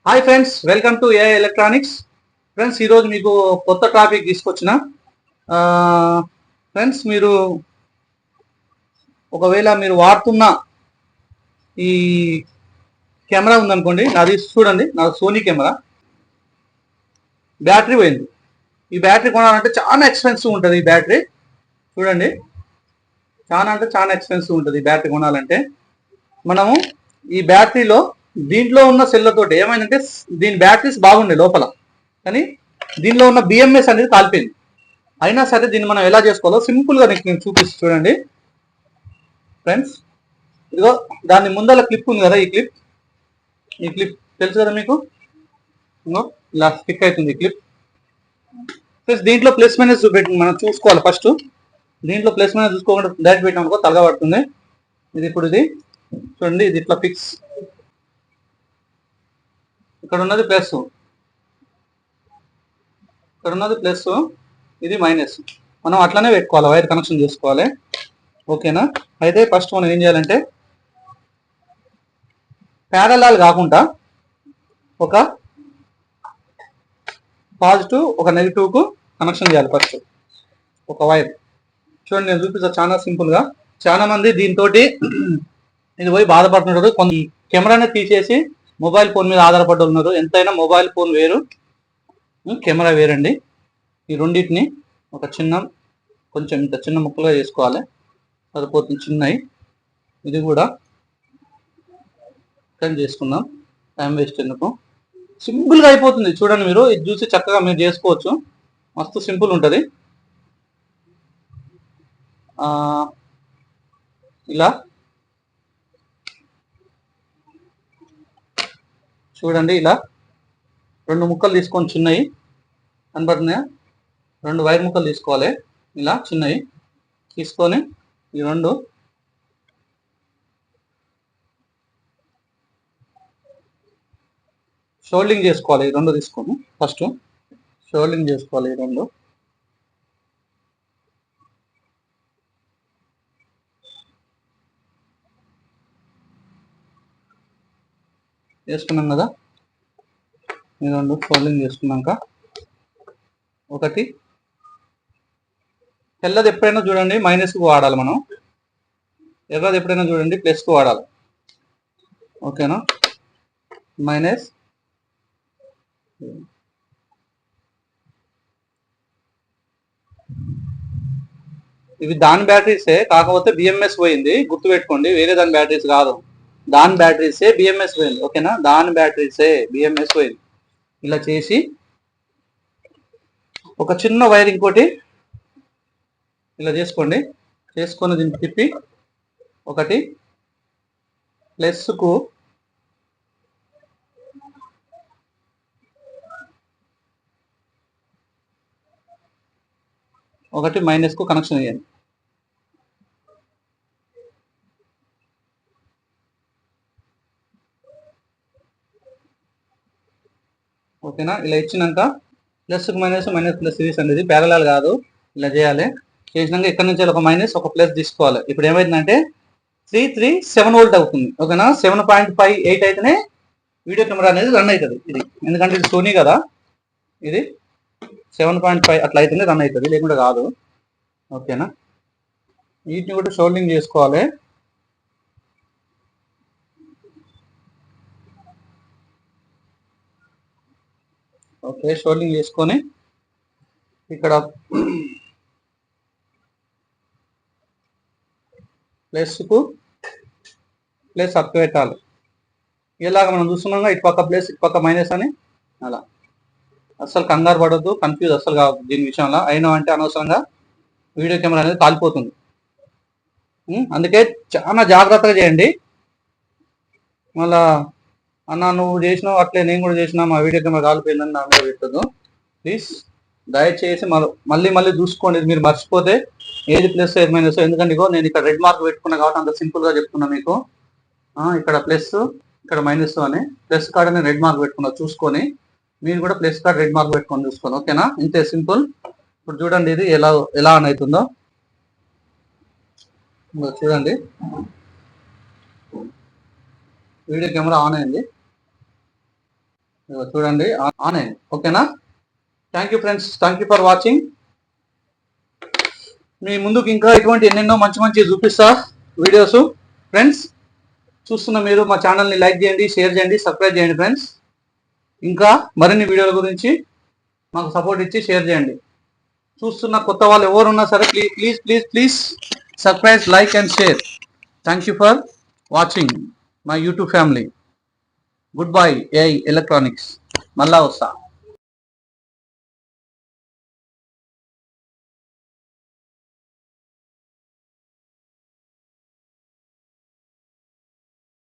Hi friends, welcome to AI electronics. Friends, ఈరోజు మీకు కొత్త టాపిక్ తీసుకొచ్చిన. ఫ్రెండ్స్, మీరు ఒకవేళ మీరు వాడుతున్న ఈ కెమెరా ఉందనుకోండి, నాది చూడండి, నాది సోనీ కెమెరా. బ్యాటరీ పోయింది. ఈ బ్యాటరీ కొనాలంటే చాలా ఎక్స్పెన్సివ్ ఉంటుంది. ఈ బ్యాటరీ చూడండి, చాలా అంటే చాలా ఎక్స్పెన్సివ్ ఉంటుంది. ఈ బ్యాటరీ కొనాలంటే మనము ఈ బ్యాటరీలో దీంట్లో ఉన్న సెల్లతోటి ఏమైందంటే దీని బ్యాటరీస్ బాగుండే లోపల, కానీ దీనిలో ఉన్న బిఎంఎస్ అనేది కాలిపోయింది. అయినా సరే దీన్ని మనం ఎలా చేసుకోవాలో సింపుల్గా నేను చూపిస్తాను చూడండి ఫ్రెండ్స్. ఇదిగో దాని ముందర క్లిప్ ఉంది కదా, ఈ క్లిప్ తెలుసు కదా మీకు. ఇలా స్టిక్ అవుతుంది ఈ క్లిప్. ప్లస్ దీంట్లో ప్లస్ మైనస్ చూపెట్టి మనం చూసుకోవాలి. ఫస్ట్ దీంట్లో ప్లస్ మైనస్ చూసుకోకుండా డైరెక్ట్ పెట్టినామనుకో తలగా పడుతుంది. ఇది ఇప్పుడు ఇది చూడండి, ఇది ఇట్లా ఫిక్స్. ఇక్కడ ఉన్నది ప్లస్, ఇక్కడ ఉన్నది ప్లస్, ఇది మైనస్. మనం అట్లనే పెట్టుకోవాలి, వైర్ కనెక్షన్ చేసుకోవాలి. ఓకేనా? అయితే ఫస్ట్ మనం ఏం చేయాలంటే ప్యారలాల్ కాకుండా ఒక పాజిటివ్ ఒక నెగిటివ్కు కనెక్షన్ చేయాలి. ఫస్ట్ ఒక వైర్ చూడండి, నేను చూపిస్తాను చాలా సింపుల్గా. చాలా మంది దీంతో ఇది పోయి బాధపడుతున్నారు. కొన్ని కెమెరాని తీసేసి మొబైల్ ఫోన్ మీద ఆధారపడి ఉన్నారు. ఎంతైనా మొబైల్ ఫోన్ వేరు, కెమెరా వేరండి. ఈ రెండింటిని ఒక కొంచెం ఇంత చిన్న ముక్కలుగా చేసుకోవాలి, సరిపోతుంది. చిన్నవి ఇది కూడా కట్ చేసుకుందాం, టైం వేస్ట్ ఎందుకు. సింపుల్గా అయిపోతుంది చూడండి. మీరు ఇది చూసి చక్కగా మీరు చేసుకోవచ్చు. మస్తు సింపుల్ ఉంటుంది. ఇలా చూడండి, ఇలా రెండు ముక్కలు తీసుకొని చిన్నవి కనబడుతున్నాయా, రెండు వైర్ ముక్కలు తీసుకోవాలి. ఇలా చిన్నవి తీసుకొని ఈ రెండు షోల్డింగ్ చేసుకోవాలి. ఈ రెండు తీసుకొని ఫస్ట్ షోల్డింగ్ చేసుకోవాలి. ఈ రెండు చేసుకున్నాం కదా. ఈ రెండు ఫోల్డింగ్ చేసుకున్నాక ఒకటి తెల్లది ఎప్పుడైనా చూడండి మైనస్కు వాడాలి మనం, ఎర్రది ఎప్పుడైనా చూడండి ప్లస్కు వాడాలి. ఓకేనా? మైనస్ ఇవి దాని బ్యాటరీసే, కాకపోతే బిఎంఎస్ పోయింది. గుర్తుపెట్టుకోండి, వేరే దాని బ్యాటరీస్ కాదు, దాని బ్యాటరీసే బిఎంఎస్ పోయింది. ఓకేనా? దాని బ్యాటరీసే బిఎంఎస్ పోయింది. ఇలా చేసి ఒక చిన్న వైర్ ఇంకోటి ఇలా చేసుకోండి. చేసుకొని దీన్ని తిప్పి ఒకటి ప్లస్కు ఒకటి మైనస్కు కనెక్షన్ ఇవ్వండి. ఓకేనా? ఇలా ఇచ్చినాక ప్లస్కి మైనస్, మైనస్ ప్లస్ సిరీస్ అనేది ప్యారలాల్ కాదు, ఇలా చేయాలి. చేసినాక ఇక్కడ నుంచి ఒక మైనస్ ఒక ప్లస్ తీసుకోవాలి. ఇప్పుడు ఏమైందంటే 337 వోల్ట్ అవుతుంది. ఓకేనా? 7.58 అయితేనే వీడియో కెమెరా అనేది రన్ అవుతుంది. ఇది ఎందుకంటే ఇది సోనీ కదా, ఇది 7.5 అట్లా అయితేనే రన్ అవుతుంది, లేకుంటే కాదు. ఓకేనా? వీటిని కూడా షోల్డింగ్ చేసుకోవాలి. ఓకే, షోల్డింగ్ చేసుకొని ఇక్కడ ప్లస్కు ప్లస్ అప్ పెట్టాలి. ఇలాగ మనం చూస్తున్నాగా, ఇటు పక్క ప్లస్ ఇటు పక్క మైనస్ అని. అలా అస్సలు కంగారు పడద్దు, కన్ఫ్యూజ్ అస్సలు కావద్దు దీని విషయంలో. అయినా అంటే అనవసరంగా వీడియో కెమెరా అనేది కాలిపోతుంది. అందుకే చాలా జాగ్రత్తగా చేయండి. మళ్ళా అన్న నువ్వు చేసినావు అట్లే నేను కూడా చేసినా, మా వీడియో కెమెరా కాలిపోయిందని నా మీద పెట్టదు. ప్లీజ్ దయచేసి మళ్ళీ మళ్ళీ చూసుకోండి. మీరు మర్చిపోతే ఏది ప్లస్ ఏది మైనస్. ఎందుకంటే ఇగో నేను ఇక్కడ రెడ్ మార్క్ పెట్టుకున్నా కాబట్టి అంత సింపుల్గా చెప్తున్నా మీకు. ఇక్కడ ప్లస్ ఇక్కడ మైనస్ అని, ప్లస్ కాడ నేను రెడ్ మార్క్ పెట్టుకున్నా, చూసుకొని మీరు కూడా ప్లస్ కాడ రెడ్ మార్క్ పెట్టుకొని చూసుకోండి. ఓకేనా? ఇంతే సింపుల్. ఇప్పుడు చూడండి ఇది ఎలా ఆన్ అవుతుందో చూడండి. వీడియో కెమెరా ఆన్ అయింది. ఇదిగో చూడండి ఆన్ అయింది. ఓకేనా? Thank you friends, thank you for watching. మీ ముందుకు ఇంకా ఇటువంటి ఎన్నెన్నో మంచి మంచి చూపిస్తా వీడియోస్. ఫ్రెండ్స్ చూస్తున్న మీరు మా ఛానల్ని లైక్ చేయండి, షేర్ చేయండి, సబ్స్క్రైబ్ చేయండి ఫ్రెండ్స్. ఇంకా మరిన్ని వీడియోల గురించి మాకు సపోర్ట్ ఇచ్చి షేర్ చేయండి. చూస్తున్న కొత్త వాళ్ళు ఎవరున్నా సరే please please please subscribe, like and share. Thank you for watching my YouTube family. Good bye AI electronics. మళ్ళా వస్తా.